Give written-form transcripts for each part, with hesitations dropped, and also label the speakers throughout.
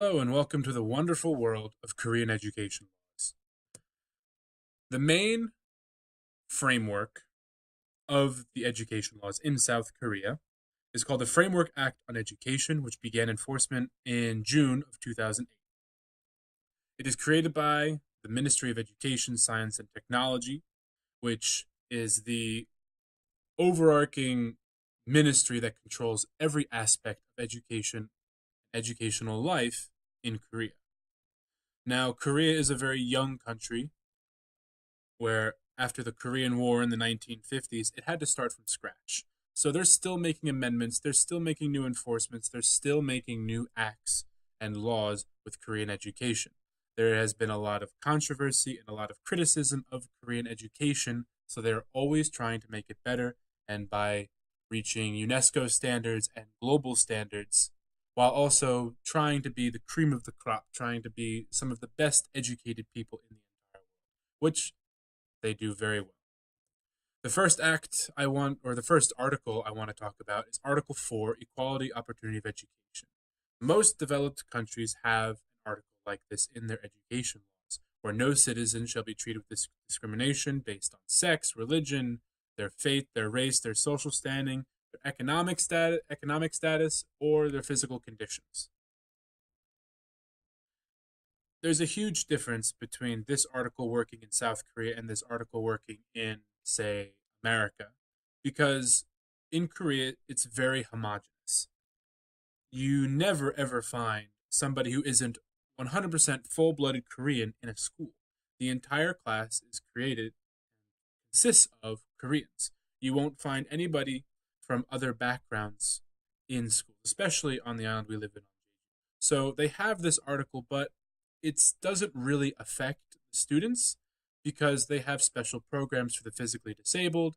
Speaker 1: Hello, and welcome to the wonderful world of Korean education laws. The main framework of the education laws in South Korea is called the Framework Act on Education, which began enforcement in June of 2008. It is created by the Ministry of Education, Science, and Technology, which is the overarching ministry that controls every aspect of education, educational life in Korea. Now, Korea is a very young country where after the Korean War in the 1950s, it had to start from scratch. So they're still making amendments, they're still making new enforcements, they're still making new acts and laws with Korean education. There has been a lot of controversy and a lot of criticism of Korean education, so they're always trying to make it better, and by reaching UNESCO standards and global standards, while also trying to be the cream of the crop, trying to be some of the best educated people in the entire world, which they do very well. The first act I want, or the first article I want to talk about is Article 4, Equality Opportunity of Education. Most developed countries have an article like this in their education laws, where no citizen shall be treated with discrimination based on sex, religion, their faith, their race, their social standing, their economic status, or their physical conditions. There's a huge difference between this article working in South Korea and this article working in, say, America, because in Korea it's very homogenous. You never ever find somebody who isn't 100% full blooded Korean in a school. The entire class is created, consists of Koreans. You won't find anybody from other backgrounds in school, especially on the island we live in. So they have this article, but it doesn't really affect students because they have special programs for the physically disabled.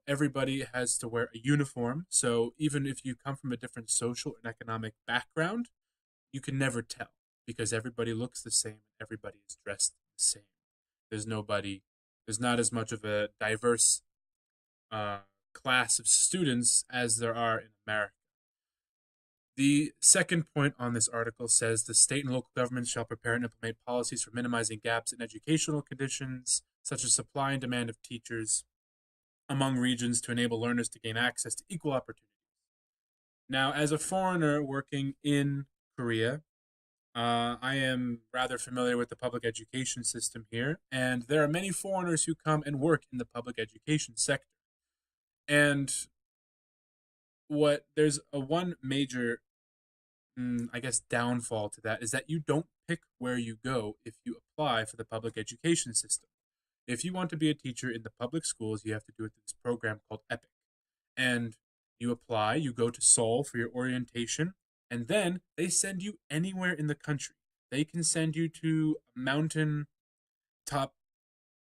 Speaker 1: Everybody has to wear a uniform. So even if you come from a different social and economic background, you can never tell because everybody looks the same. Everybody is dressed the same. There's nobody, there's not as much of a diverse uh, class of students as there are in America. The second point on this article says the state and local governments shall prepare and implement policies for minimizing gaps in educational conditions, such as supply and demand of teachers among regions to enable learners to gain access to equal opportunities. Now, as a foreigner working in Korea, I am rather familiar with the public education system here, and there are many foreigners who come and work in the public education sector. And what there's a one major I guess, downfall to that is that you don't pick where you go if you apply for the public education system. If you want to be a teacher in the public schools, you have to do it through this program called EPIC. And you apply, you go to Seoul for your orientation, and then they send you anywhere in the country. They can send you to a mountain top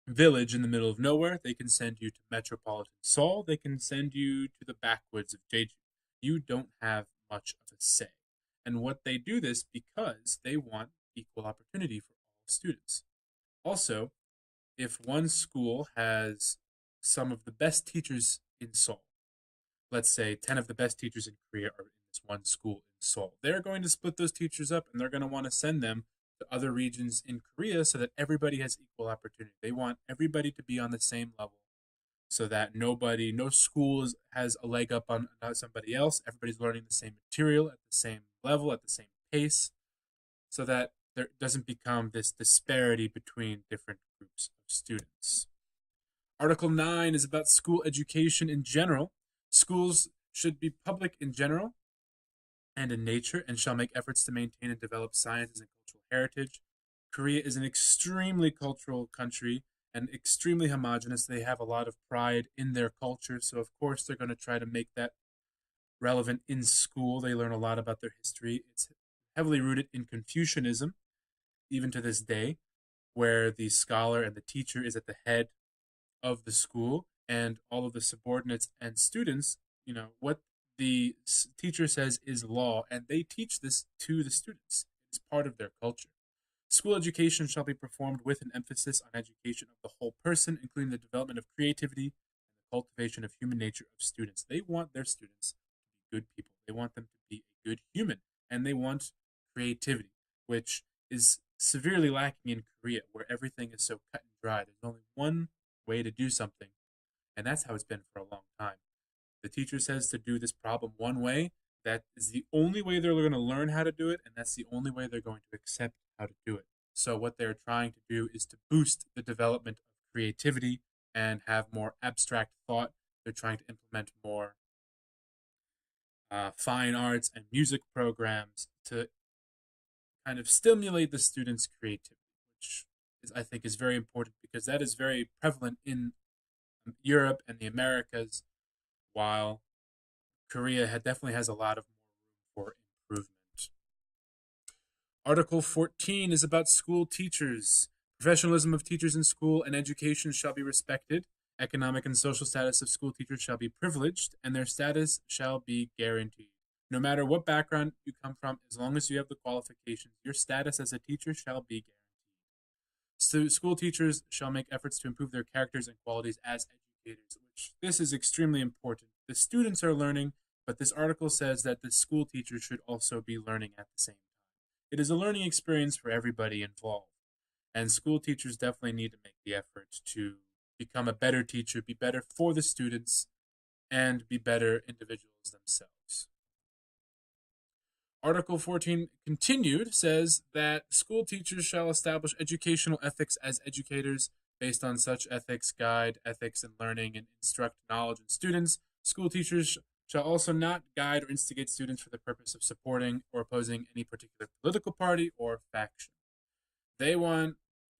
Speaker 1: village in the middle of nowhere. They can send you to metropolitan Seoul. They can send you to the backwoods of Jeju. You don't have much of a say. And what they do this because they want equal opportunity for all students. Also, if one school has some of the best teachers in Seoul, let's say 10 of the best teachers in Korea are in this one school in Seoul, they're going to split those teachers up and they're going to want to send them to other regions in Korea so that everybody has equal opportunity. They want everybody to be on the same level so that no school has a leg up on somebody else. Everybody's learning the same material at the same level, at the same pace, so that there doesn't become this disparity between different groups of students. Article 9 is about school education in general. Schools should be public in general and in nature and shall make efforts to maintain and develop sciences and cultural heritage. Korea is an extremely cultural country and extremely homogenous. They have a lot of pride in their culture, so of course they're going to try to make that relevant in school. They learn a lot about their history. It's heavily rooted in Confucianism, even to this day, where the scholar and the teacher is at the head of the school, and all of the subordinates and students, what the teacher says is law, and they teach this to the students. It's part of their culture. School education shall be performed with an emphasis on education of the whole person, including the development of creativity and the cultivation of human nature of students. They want their students to be good people. They want them to be a good human, and they want creativity. which is severely lacking in Korea, where everything is so cut and dry. There's only one way to do something, and that's how it's been for a long time. The teacher says to do this problem one way. That is the only way they're going to learn how to do it, and that's the only way they're going to accept how to do it. So, what they're trying to do is to boost the development of creativity and have more abstract thought. They're trying to implement more fine arts and music programs to kind of stimulate the students' creativity, which I think is very important because that is very prevalent in Europe and the Americas, while Korea definitely has a lot of more room for improvement. Article 14 is about school teachers. Professionalism of teachers in school and education shall be respected. Economic and social status of school teachers shall be privileged, and their status shall be guaranteed. No matter what background you come from, as long as you have the qualifications, your status as a teacher shall be guaranteed. So school teachers shall make efforts to improve their characters and qualities as educators, which this is extremely important. The students are learning, but this article says that the school teachers should also be learning at the same time. It is a learning experience for everybody involved, and school teachers definitely need to make the effort to become a better teacher, be better for the students, and be better individuals themselves. Article 14 continued says that school teachers shall establish educational ethics as educators. Based on such ethics, guide ethics in learning and instruct knowledge in students. School teachers shall also not guide or instigate students for the purpose of supporting or opposing any particular political party or faction. They want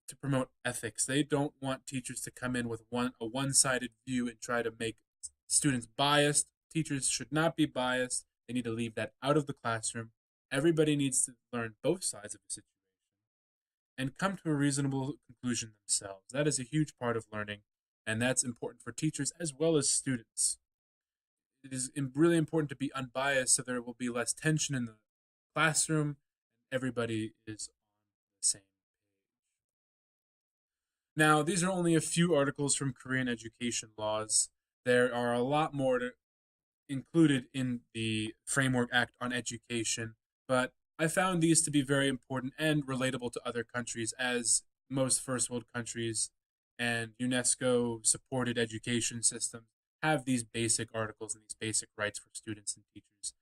Speaker 1: to promote ethics. They don't want teachers to come in with a one-sided view and try to make students biased. Teachers should not be biased. They need to leave that out of the classroom. Everybody needs to learn both sides of the situation and come to a reasonable conclusion themselves. That is a huge part of learning, and that's important for teachers as well as students. It is really important to be unbiased so there will be less tension in the classroom and everybody is on the same page. Now, these are only a few articles from Korean education laws. There are a lot more included in the Framework Act on Education, but I found these to be very important and relatable to other countries, as most first world countries and UNESCO supported education systems have these basic articles and these basic rights for students and teachers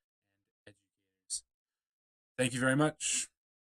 Speaker 1: and educators. Thank you very much.